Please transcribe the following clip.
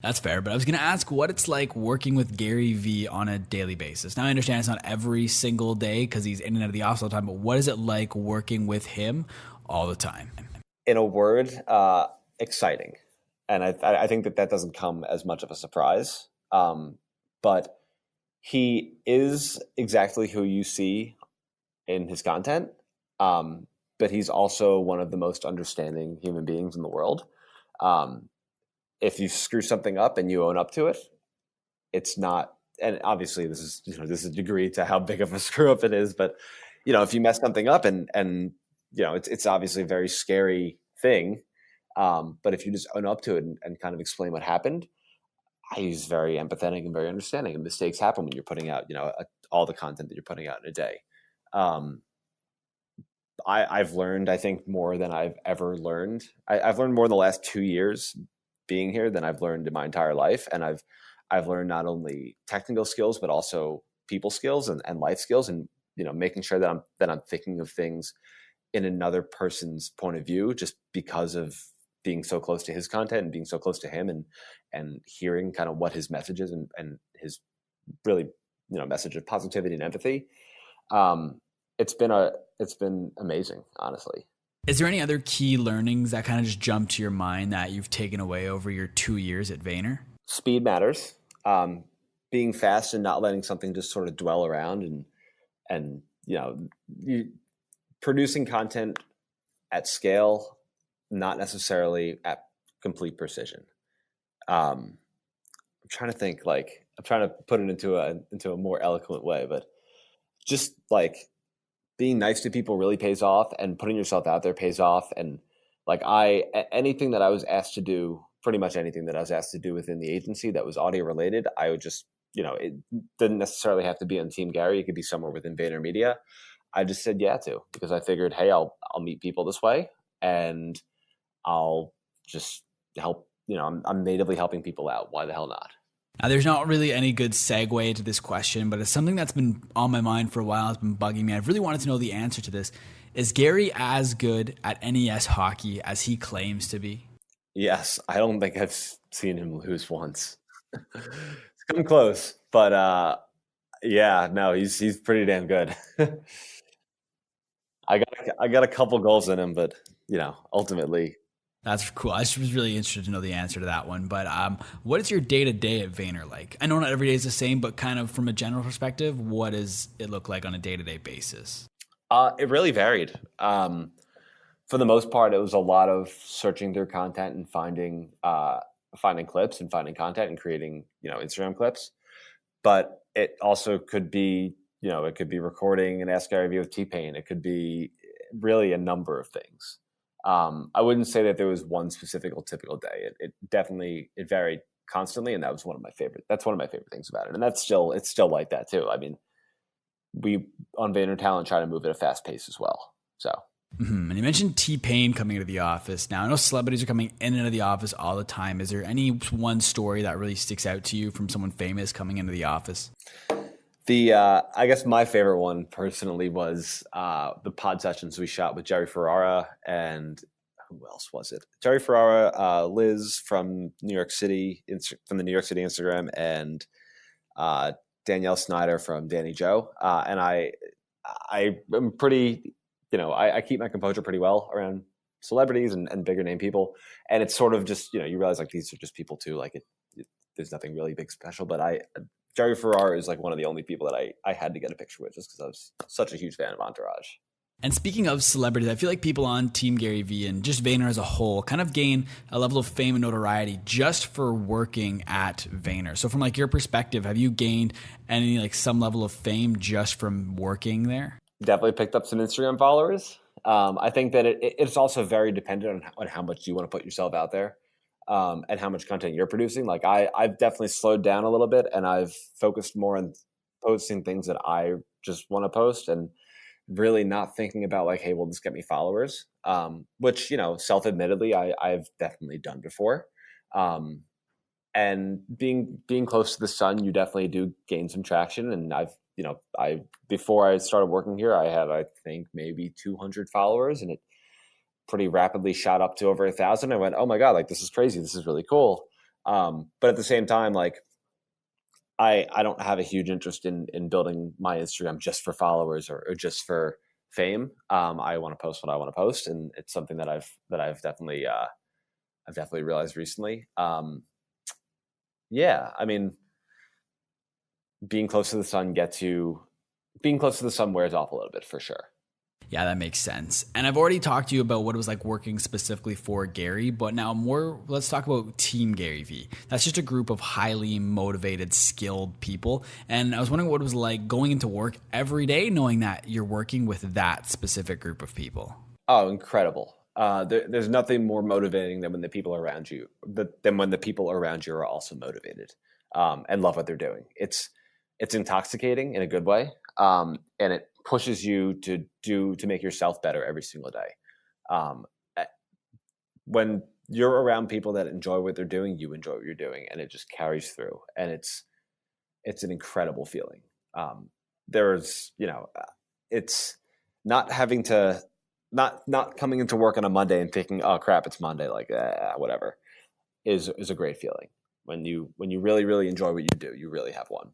That's fair, but I was going to ask what it's like working with Gary Vee on a daily basis. Now, I understand it's not every single day because he's in and out of the office all the time, but what is it like working with him all the time? In a word, exciting. And I think that doesn't come as much of a surprise. But he is exactly who you see in his content. But he's also one of the most understanding human beings in the world. Um, if you screw something up and you own up to it, it's not. And obviously, this is a degree to how big of a screw up it is. But if you mess something up and it's obviously a very scary thing. But if you just own up to it and kind of explain what happened, he's very empathetic and very understanding. And mistakes happen when you're putting out, all the content that you're putting out in a day. I've learned, I think, more than I've ever learned. I've learned more in the last 2 years being here than I've learned in my entire life. And I've learned not only technical skills, but also people skills and life skills, and making sure that I'm thinking of things in another person's point of view, just because of being so close to his content and being so close to him and hearing kind of what his message is and his really message of positivity and empathy. It's been amazing, honestly. Is there any other key learnings that kind of just jump to your mind that you've taken away over your 2 years at Vayner? Speed matters. Being fast and not letting something just sort of dwell around and producing content at scale, not necessarily at complete precision. I'm trying to think, I'm trying to put it into a more eloquent way, but just being nice to people really pays off, and putting yourself out there pays off. And anything that I was asked to do, pretty much anything that I was asked to do within the agency that was audio related, I would just, it didn't necessarily have to be on Team Gary. It could be somewhere within VaynerMedia. I just said yeah to, because I figured, hey, I'll meet people this way, and I'll just help. I'm natively helping people out. Why the hell not? Now, there's not really any good segue to this question, but it's something that's been on my mind for a while. It's been bugging me. I've really wanted to know the answer to this. Is Gary as good at NES hockey as he claims to be? Yes. I don't think I've seen him lose once. It's come close, but yeah, no, he's pretty damn good. I got a couple goals in him, but ultimately. That's cool. I just was really interested to know the answer to that one. But what is your day-to-day at Vayner like? I know not every day is the same, but kind of from a general perspective, what does it look like on a day-to-day basis? It really varied. For the most part, it was a lot of searching through content and finding clips and finding content and creating, Instagram clips. But it also could be, it could be recording an Ask GaryVee with T-Pain. It could be really a number of things. I wouldn't say that there was one specific or typical day. It definitely varied constantly, and that's one of my favorite things about it. And it's still like that too. I mean, we on Vayner Talent try to move at a fast pace as well. So. Mm-hmm. And you mentioned T-Pain coming into the office. Now, I know celebrities are coming in and out of the office all the time. Is there any one story that really sticks out to you from someone famous coming into the office? I guess my favorite one personally was the pod sessions we shot with Jerry Ferrara, and who else was it? Jerry Ferrara, Liz from New York City, from the New York City Instagram, and Danielle Snyder from Danny Joe. And I am pretty, I keep my composure pretty well around celebrities and bigger name people. And it's sort of just, you realize these are just people too. There's nothing really big special, but Jerry Ferrara is one of the only people that I had to get a picture with, just because I was such a huge fan of Entourage. And speaking of celebrities, I feel like people on Team GaryVee and just Vayner as a whole kind of gain a level of fame and notoriety just for working at Vayner. So from your perspective, have you gained any some level of fame just from working there? Definitely picked up some Instagram followers. I think that it's also very dependent on how much you want to put yourself out there. And how much content you're producing. I've definitely slowed down a little bit, and I've focused more on posting things that I just want to post, and really not thinking about hey, will this get me followers? Which, self-admittedly, I've definitely done before. And being close to the sun, you definitely do gain some traction. And before I started working here, I had, I think, maybe 200 followers, and it pretty rapidly shot up to over 1,000. I went, oh my God, this is crazy. This is really cool. But at the same time, like I don't have a huge interest in building my Instagram just for followers or just for fame. I want to post what I want to post, and it's something that I've definitely realized recently. Yeah, I mean, being close to the sun wears off a little bit for sure. Yeah, that makes sense. And I've already talked to you about what it was like working specifically for Gary, but now let's talk about Team GaryVee. That's just a group of highly motivated, skilled people. And I was wondering what it was like going into work every day, knowing that you're working with that specific group of people. Oh, incredible. There's nothing more motivating than when the people around you are also motivated and love what they're doing. It's intoxicating in a good way, and it pushes you to make yourself better every single day. When you're around people that enjoy what they're doing, you enjoy what you're doing, and it just carries through. And it's an incredible feeling. It's not having to not coming into work on a Monday and thinking, oh crap, it's Monday, like whatever, is a great feeling. When you really, really enjoy what you do, you really have one.